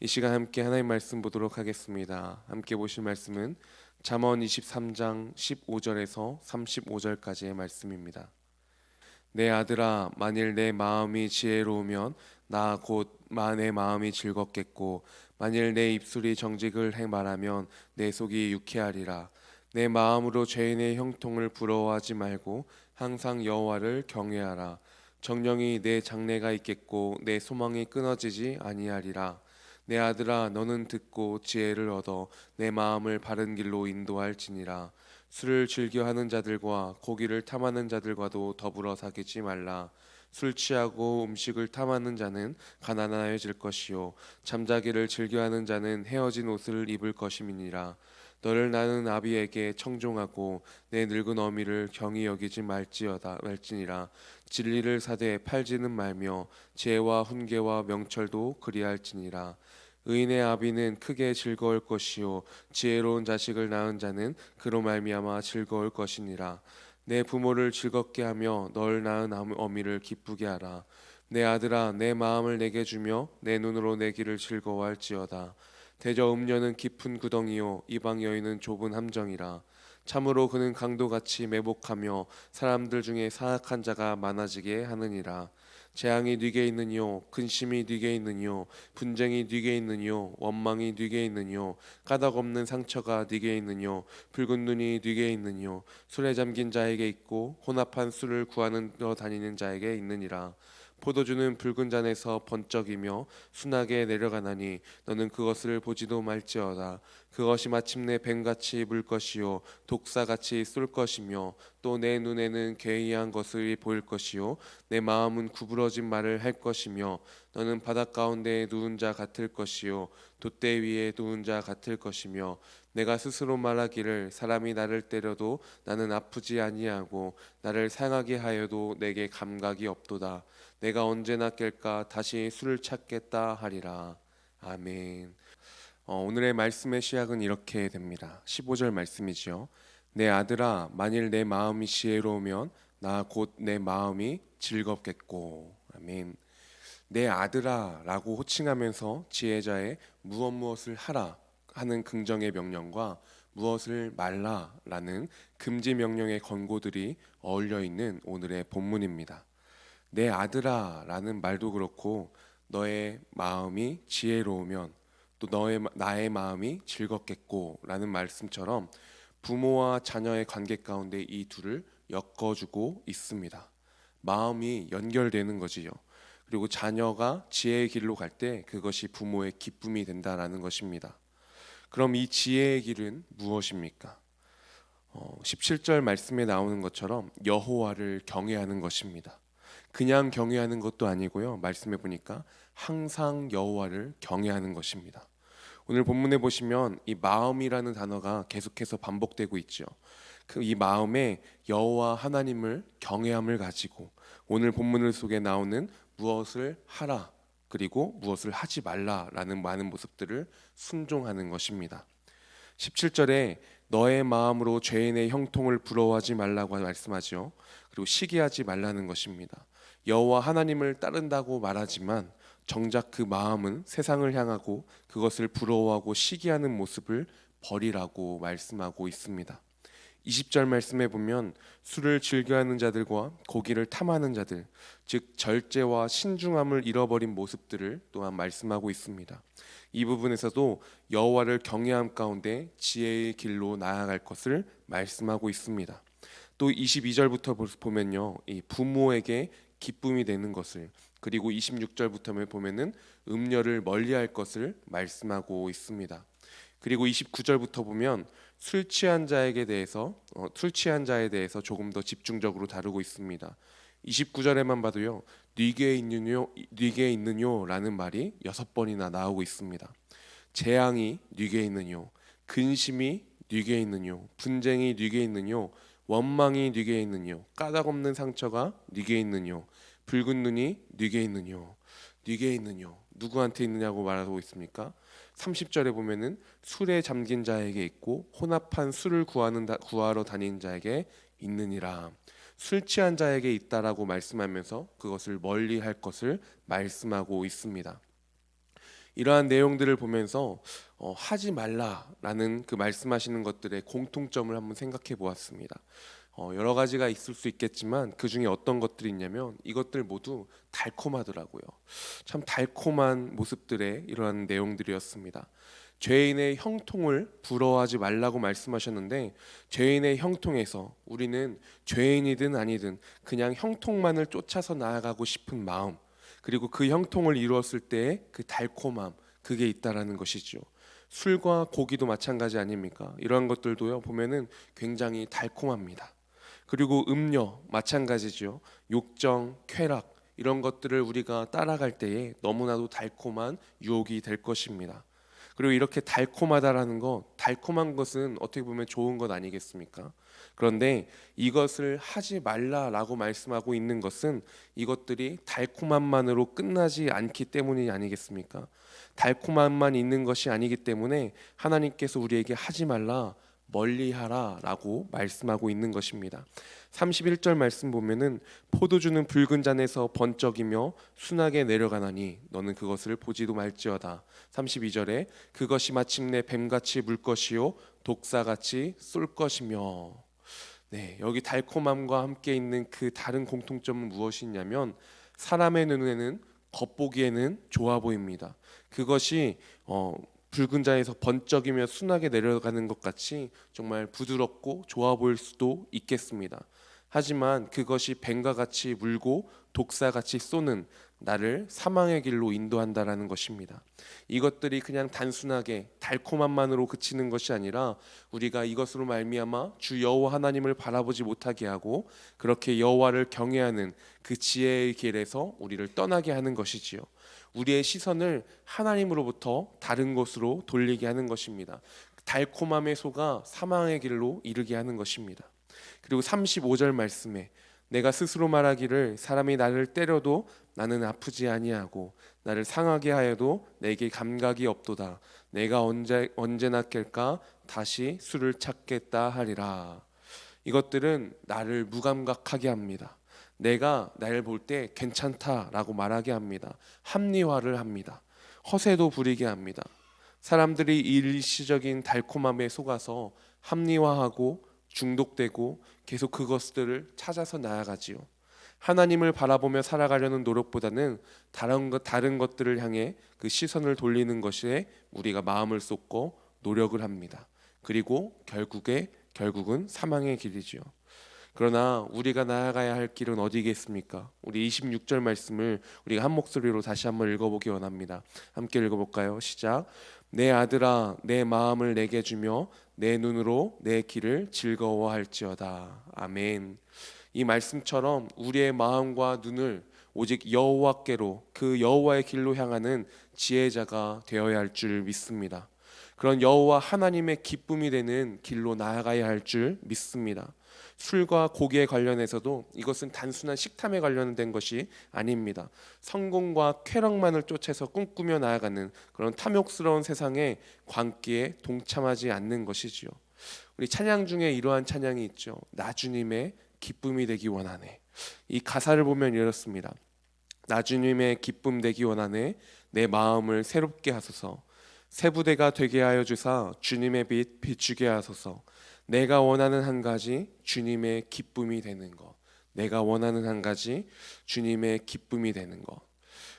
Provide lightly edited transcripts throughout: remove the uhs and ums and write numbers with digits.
이 시간 함께 하나님 말씀 보도록 하겠습니다. 함께 보실 말씀은 잠언 23장 15절에서 35절까지의 말씀입니다. 내 아들아, 만일 내 마음이 지혜로우면 나 곧 내 마음이 즐겁겠고, 만일 내 입술이 정직을 행 말하면 내 속이 유쾌하리라. 내 마음으로 죄인의 형통을 부러워하지 말고 항상 여호와를 경외하라. 정령이 내 장래가 있겠고 내 소망이 끊어지지 아니하리라. 내 아들아, 너는 듣고 지혜를 얻어 내 마음을 바른 길로 인도할지니라. 술을 즐겨하는 자들과 고기를 탐하는 자들과도 더불어 사귀지 말라. 술 취하고 음식을 탐하는 자는 가난하여질 것이요 잠자기를 즐겨하는 자는 헤어진 옷을 입을 것임이니라. 너를 낳은 아비에게 청종하고 내 늙은 어미를 경히 여기지 말지니라. 진리를 사되 팔지는 말며 지혜와 훈계와 명철도 그리할지니라. 의인의 아비는 크게 즐거울 것이요 지혜로운 자식을 낳은 자는 그로 말미암아 즐거울 것이니라. 내 부모를 즐겁게 하며 널 낳은 어미를 기쁘게 하라. 내 아들아, 내 마음을 내게 주며 내 눈으로 내 길을 즐거워할지어다. 대저 음녀는 깊은 구덩이요 이방 여인은 좁은 함정이라. 참으로 그는 강도같이 매복하며 사람들 중에 사악한 자가 많아지게 하느니라. 재앙이 네게 있느뇨, 근심이 네게 있느뇨, 분쟁이 네게 있느뇨, 원망이 네게 있느뇨, 까닭없는 상처가 네게 있느뇨, 붉은 눈이 네게 있느뇨, 술에 잠긴 자에게 있고 혼합한 술을 구하는 다니는 자에게 있느니라. 포도주는 붉은 잔에서 번쩍이며 순하게 내려가나니 너는 그것을 보지도 말지어다. 그것이 마침내 뱀같이 물 것이요 독사같이 쏠 것이며 또 내 눈에는 괴이한 것을 보일 것이요 내 마음은 구부러진 말을 할 것이며 너는 바닷 가운데 누운 자 같을 것이요 돛대 위에 누운 자 같을 것이며 내가 스스로 말하기를 사람이 나를 때려도 나는 아프지 아니하고 나를 상하게 하여도 내게 감각이 없도다. 내가 언제나 깰까 다시 술을 찾겠다 하리라. 아멘. 오늘의 말씀의 시작은 이렇게 됩니다. 15절 말씀이지요. 내 아들아, 만일 내 마음이 지혜로우면 나 곧 내 마음이 즐겁겠고. 아멘. 내 아들아라고 호칭하면서 지혜자의 무엇을 하라 하는 긍정의 명령과 무엇을 말라라는 금지 명령의 권고들이 어울려 있는 오늘의 본문입니다. 내 아들아라는 말도 그렇고 너의 마음이 지혜로우면 또 나의 마음이 즐겁겠고라는 말씀처럼 부모와 자녀의 관계 가운데 이 둘을 엮어주고 있습니다. 마음이 연결되는 거지요. 그리고 자녀가 지혜의 길로 갈 때 그것이 부모의 기쁨이 된다라는 것입니다. 그럼 이 지혜의 길은 무엇입니까? 17절 말씀에 나오는 것처럼 여호와를 경외하는 것입니다. 그냥 경외하는 것도 아니고요. 말씀해 보니까 항상 여호와를 경외하는 것입니다. 오늘 본문에 보시면 이 마음이라는 단어가 계속해서 반복되고 있죠. 이 마음에 여호와 하나님을 경외함을 가지고 오늘 본문 속에 나오는 무엇을 하라 그리고 무엇을 하지 말라라는 많은 모습들을 순종하는 것입니다. 17절에 너의 마음으로 죄인의 형통을 부러워하지 말라고 말씀하죠. 그리고 시기하지 말라는 것입니다. 여호와 하나님을 따른다고 말하지만 정작 그 마음은 세상을 향하고 그것을 부러워하고 시기하는 모습을 버리라고 말씀하고 있습니다. 20절 말씀에 보면 술을 즐겨하는 자들과 고기를 탐하는 자들, 즉 절제와 신중함을 잃어버린 모습들을 또한 말씀하고 있습니다. 이 부분에서도 여호와를 경외함 가운데 지혜의 길로 나아갈 것을 말씀하고 있습니다. 또 22절부터 보면요, 이 부모에게 기쁨이 되는 것을, 그리고 26절부터 보면은 음녀를 멀리할 것을 말씀하고 있습니다. 그리고 29절부터 보면 술 취한 자에 대해서 조금 더 집중적으로 다루고 있습니다. 29절에만 봐도요, 네게 있느뇨라는 말이 6번이나 나오고 있습니다. 재앙이 네게 있느뇨, 근심이 네게 있느뇨, 분쟁이 네게 있느뇨, 원망이 네게 있느뇨, 까닭없는 상처가 네게 있느뇨, 붉은 눈이 네게 있느뇨. 네게 있느뇨, 누구한테 있느냐고 말하고 있습니까? 30절에 보면은 술에 잠긴 자에게 있고 혼합한 술을 구하러 다니는 자에게 있느니라. 술 취한 자에게 있다라고 말씀하면서 그것을 멀리할 것을 말씀하고 있습니다. 이러한 내용들을 보면서 하지 말라라는 그 말씀하시는 것들의 공통점을 한번 생각해 보았습니다. 여러 가지가 있을 수 있겠지만 그 중에 어떤 것들이 있냐면 이것들 모두 달콤하더라고요. 참 달콤한 모습들의 이러한 내용들이었습니다. 죄인의 형통을 부러워하지 말라고 말씀하셨는데, 죄인의 형통에서 우리는 죄인이든 아니든 그냥 형통만을 쫓아서 나아가고 싶은 마음, 그리고 그 형통을 이루었을 때의 그 달콤함, 그게 있다라는 것이죠. 술과 고기도 마찬가지 아닙니까? 이러한 것들도요 보면은 굉장히 달콤합니다. 그리고 음료 마찬가지죠. 욕정, 쾌락 이런 것들을 우리가 따라갈 때에 너무나도 달콤한 유혹이 될 것입니다. 그리고 이렇게 달콤하다라는 것, 달콤한 것은 어떻게 보면 좋은 것 아니겠습니까? 그런데 이것을 하지 말라라고 말씀하고 있는 것은 이것들이 달콤함만으로 끝나지 않기 때문이 아니겠습니까? 달콤함만 있는 것이 아니기 때문에 하나님께서 우리에게 하지 말라, 멀리하라라고 말씀하고 있는 것입니다. 31절 말씀 보면은 포도주는 붉은 잔에서 번쩍이며 순하게 내려가나니 너는 그것을 보지도 말지어다. 32절에 그것이 마침내 뱀같이 물 것이요 독사같이 쏠 것이며. 네, 여기 달콤함과 함께 있는 그 다른 공통점은 무엇이냐면 사람의 눈에는 겉보기에는 좋아 보입니다. 그것이 붉은 잔에서 번쩍이며 순하게 내려가는 것 같이 정말 부드럽고 좋아 보일 수도 있겠습니다. 하지만 그것이 뱀과 같이 물고 독사같이 쏘는 나를 사망의 길로 인도한다라는 것입니다. 이것들이 그냥 단순하게 달콤함만으로 그치는 것이 아니라 우리가 이것으로 말미암아 주 여호와 하나님을 바라보지 못하게 하고 그렇게 여호와를 경외하는 그 지혜의 길에서 우리를 떠나게 하는 것이지요. 우리의 시선을 하나님으로부터 다른 곳으로 돌리게 하는 것입니다. 달콤함에 속아 사망의 길로 이르게 하는 것입니다. 그리고 35절 말씀에 내가 스스로 말하기를 사람이 나를 때려도 나는 아프지 아니하고 나를 상하게 하여도 내게 감각이 없도다. 내가 언제나 깰까 다시 술을 찾겠다 하리라. 이것들은 나를 무감각하게 합니다. 내가 나를 볼 때 괜찮다라고 말하게 합니다. 합리화를 합니다. 허세도 부리게 합니다. 사람들이 일시적인 달콤함에 속아서 합리화하고 중독되고 계속 그것들을 찾아서 나아가지요. 하나님을 바라보며 살아가려는 노력보다는 다른 것들을 향해 그 시선을 돌리는 것에 우리가 마음을 쏟고 노력을 합니다. 그리고 결국은 사망의 길이지요. 그러나 우리가 나아가야 할 길은 어디겠습니까? 우리 26절 말씀을 우리가 한 목소리로 다시 한번 읽어보기 원합니다. 함께 읽어볼까요? 시작. 내 아들아 내 마음을 내게 주며 내 눈으로 내 길을 즐거워할지어다. 아멘. 이 말씀처럼 우리의 마음과 눈을 오직 여호와께로 그 여호와의 길로 향하는 지혜자가 되어야 할 줄 믿습니다. 그런 여호와 하나님의 기쁨이 되는 길로 나아가야 할 줄 믿습니다. 술과 고기에 관련해서도 이것은 단순한 식탐에 관련된 것이 아닙니다. 성공과 쾌락만을 쫓아서 꿈꾸며 나아가는 그런 탐욕스러운 세상의 광기에 동참하지 않는 것이지요. 우리 찬양 중에 이러한 찬양이 있죠. 나 주님의 기쁨이 되기 원하네. 이 가사를 보면 이렇습니다. 나 주님의 기쁨 되기 원하네. 내 마음을 새롭게 하소서. 새 부대가 되게 하여 주사 주님의 빛 비추게 하소서. 내가 원하는 한 가지 주님의 기쁨이 되는 것. 내가 원하는 한 가지 주님의 기쁨이 되는 것.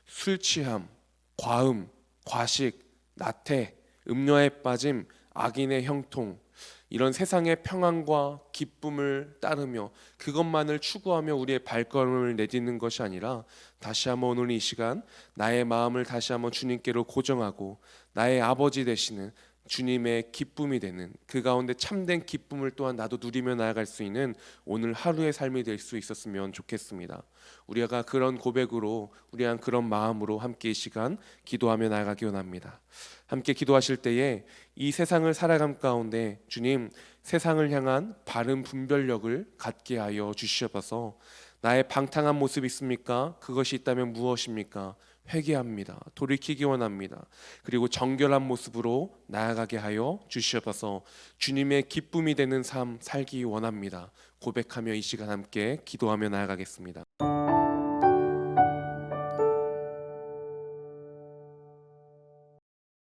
술 취함, 과음, 과식, 나태, 음료에 빠짐, 악인의 형통, 이런 세상의 평안과 기쁨을 따르며 그것만을 추구하며 우리의 발걸음을 내딛는 것이 아니라 다시 한번 오늘 이 시간 나의 마음을 다시 한번 주님께로 고정하고 나의 아버지 되시는 주님의 기쁨이 되는 그 가운데 참된 기쁨을 또한 나도 누리며 나아갈 수 있는 오늘 하루의 삶이 될 수 있었으면 좋겠습니다. 우리가 그런 고백으로 우리한 그런 마음으로 함께 이 시간 기도하며 나아가기 원합니다. 함께 기도하실 때에 이 세상을 살아감 가운데 주님 세상을 향한 바른 분별력을 갖게 하여 주시옵소서. 나의 방탕한 모습이 있습니까? 그것이 있다면 무엇입니까? 회개합니다. 돌이키기 원합니다. 그리고 정결한 모습으로 나아가게 하여 주시옵소서. 주님의 기쁨이 되는 삶 살기 원합니다. 고백하며 이 시간 함께 기도하며 나아가겠습니다.